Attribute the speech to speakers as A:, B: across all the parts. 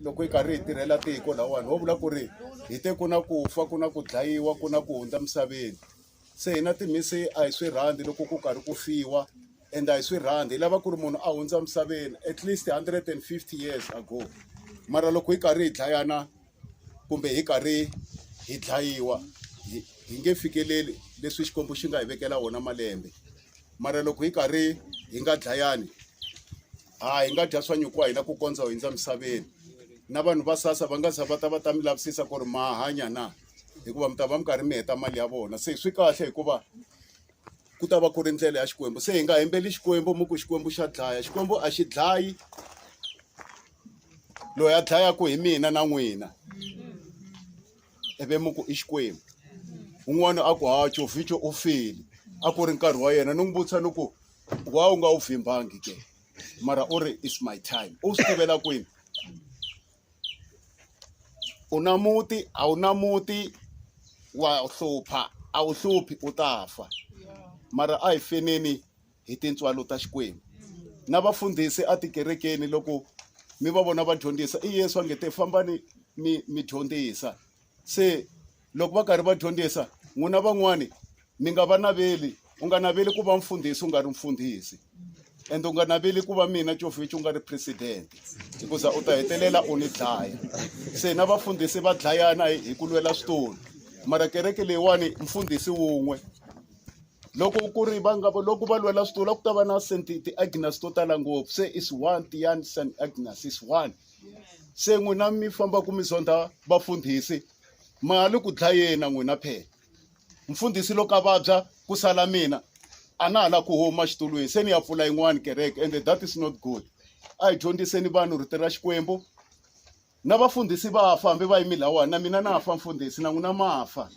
A: loko hi karhi hi tirhela tiko lawani ho vula ku ri hi te ku na ku fa ku na ku dlayiwa ku na ku hundza misaveni se hina timhisi a hi swi rhandzi loko ku karhi ku fiwa and a hi swi rhandzi hi lava ku ri munhu a hundza misaveni at least 150 years ago mara loko hi karhi hi dlayana kumbe hi karhi hi dlayiwa hi nge fikeleli leswi xikwembu xi nga hi vekela wona malembe mara loko hi karhi hi nga dlayani hi nga dya swa nyuku wa hina ku kondza hundza misaveni na vanhu va sasa va nga za va ta mi lavisisa ku ri ma hanya na hikuva mi ta va mi karhi mi heta mali ya vona se swi kahle hikuva ku ta va ku ri ndlela ya xikwembu se hi nga hembeli xikwembu mu ku xikwembu xa dlaya xikwembu a xi dlayi loyi a dlayaku hi mina na n'wina eve mu ku i xikwembu un'wana a ku Jovicho u file a ku ri nkarhi wa yena ni n'wi vutisa ni ku wa u nga wu vhimbangi ke mara u ri it's my time u swi tivela kwini u na muti a wu na muti wa hlupha a wu hluphi u ta fa mara a hi feneni hi tintswalo ta xikwembu na vafundhisi a tikerekeni loko mi va vona va dyondzisa i Yesu a nge te fambani mi dyondzisa se loko va karhi va dyondzisa n'wina van'wani mi nga va naveli u nga naveli ku va mfundhisi u nga ri mfundhisi and u nga naveli ku va mina Jovicho u nga ri president hikuza u ta hetelela u ni dlaya se na vafundhisi va dlayana hi ku lwela switulu mara kereke leyiwani mfundhisi wun'we loko ku ri loko va lwela switulu ku ta va na ti-Agnes to tala ngopfu se is one Tian St Agnes is one se n'wina mi famba ku mi zonda vafundhisi mali ku dlayena n'wina phela mfundhisi loko a vabya ku sala mina a na ha la ku huma xitulweni se ni ya pfula yin'wani kereke and that is not good a hi dyondziseni vanhu rito ra xikwembu na vafundhisi va fa hambi va yimi lawani na mina na fa mfundhisi na n'wina ma fa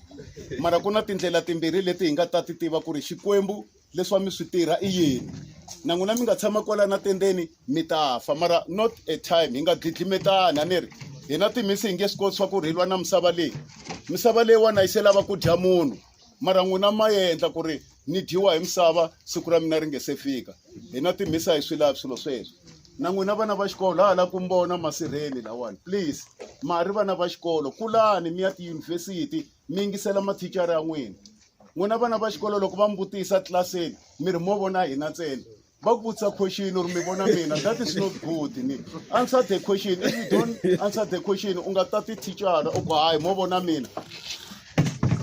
A: mara ku na tindlela timbirhi leti hi nga ta ti tiva ku ri xikwembu leswi mi swi tirha i yini na n'wina mi nga tshama kwala na tendeni mi ta fa mara not a time hi nga dlidlimetani a ni ri hina timhisi hi nge swi koti swa ku rilwa na misava leyiwani yi se lava ku dya munhu mara n'wina ma endla ku ri ni dyiwa hi misava siku ra mina ri nge se fika hina timhisi a hi swi lavi swilo sweswo na n'wina vana va xikolo hala ku mbona masirheni lawani please mari vana va xikolo kulani mi ya tiyunivhesiti mi yingisela mathicara ya n'wina vana va xikolo loko va mi vutisa tlilaseni mi ri mo vona hina ntsena va ku vutisa question uri mi vona mina that is not good ni answer the question if you don't answer the question u nga ta ti thicara u ku hayi mo vona mina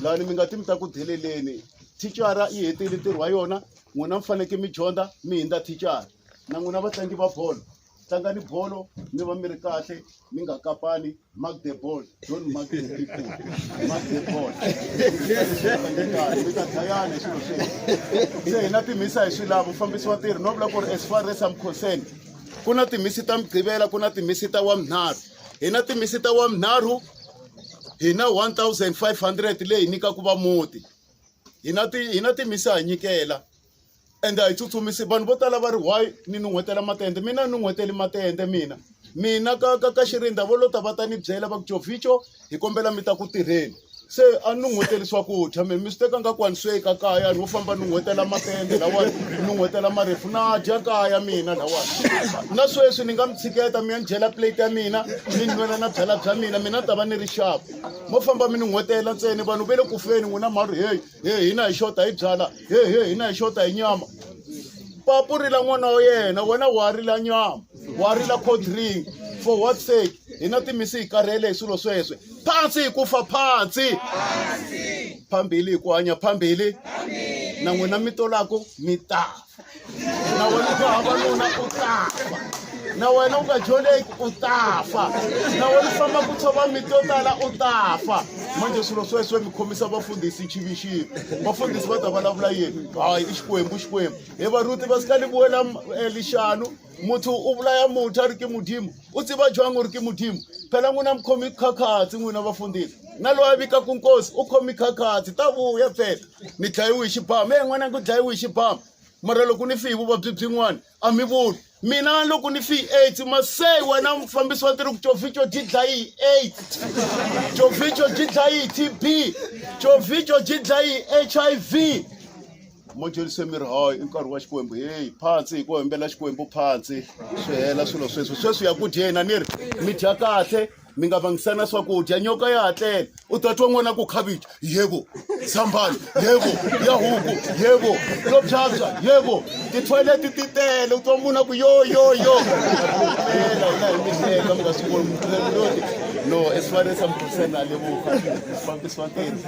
A: lani mi nga ti mi ta ku deleleni thicara yi hetile ntirho wa yona n'wina mi faneke mi dyondza mi hindza thicara na n'wina vatlangi va bolo tlangani bolo mi va mi ri kahle mi nga kapani mark the ball don't mark the people mark the ball mi ta dlayana swilo sweswo se hina timhisi a hi swi lava mufambisi wa ntirho no vula ku ri as far as I'm concerned ku na timhisi ta migqivela ku na timhisi ta wavunharhu hina timhisi ta wavunharhu hina 1500 leyi hi nyikaku va muti hina timhisi ha nyikela and a hi tsutsumisi vanhu vo tala va ri why ni nun'hwetela matende mina ni n'hweteli matende mina ka xirinda vo lo ta va ta ni byela va ku Jovicho hi kombela mi ta ku tirheni se a ni n'hweteli swakudya mi swi teka nga ku ani sweka kaya ni wo famba ni n'hwetela matende lawani ni n'hwetela marefu na dya kaya mina lawani na sweswi ni nga mi tshiketa mi ya ni dyela plate ya mina mi nwela na byala bya mina ta va ni ri sharp mo famba mi ni n'hwetela ntsena vanhu ve le ku feni n'wina mari hey hina hi xota hi byala hey hina hi xota hi nyama papu rila n'wana wa yena wena wa rila nyama wa rila cold drink for what sake hina timhisi hi karhele hi swilo sweswe phansi hi ku fa phansi phambili hi ku hanya phambili na n'wina mi tolaku mi tafa na wena ku hava nuna u tafa na wena u nga dyoneki u tafa na wena u famba ku tshova miti yo tala u tafa manje swilo sweswo mi khomisa vafundhisi chivixivi vafundhisi va ta vulavula yini hayi i xikwembu he varuti va sika ni vuela lixanu muthu u vulaya muthu a ri ke mudimu u tsiva jwangu u ri ke mudimu phela n'wina mi khomi khakhatsi n'wina vafundhisi na loyi a vikaku nkosi u khomi khakhatsi ta vuya phela ni dlayiwi hi xibamu n'wananga u dlayiwi hi xibamu mara loko ni fi hi vuvabyi byin'wana a mi vuli mina loko ni fi AIDS masei wena mfambisi wa ntirho ku Jovicho dyi dlayi AIDS Jovicho dyi dlayi TB Jovicho dyi dlayi HIV mojerise miri hayi i nkarhi wa Xikwembu hey phansi hi ku hembela Xikwembu phansi swi hela swilo sweswi ya ku dyena ni ri mi dya kahle mi nga vangisana swakudya nyoka ya hatlela u ta twa n'wana ku khavichi yebo sambani yebo ya huku yebo lophyapya yebo tithoyileti ti tele u twa munhu ku yo ela hina hi mihleka mi nga swi voni no as far as I'm concerned a levuka fambiswa ntirho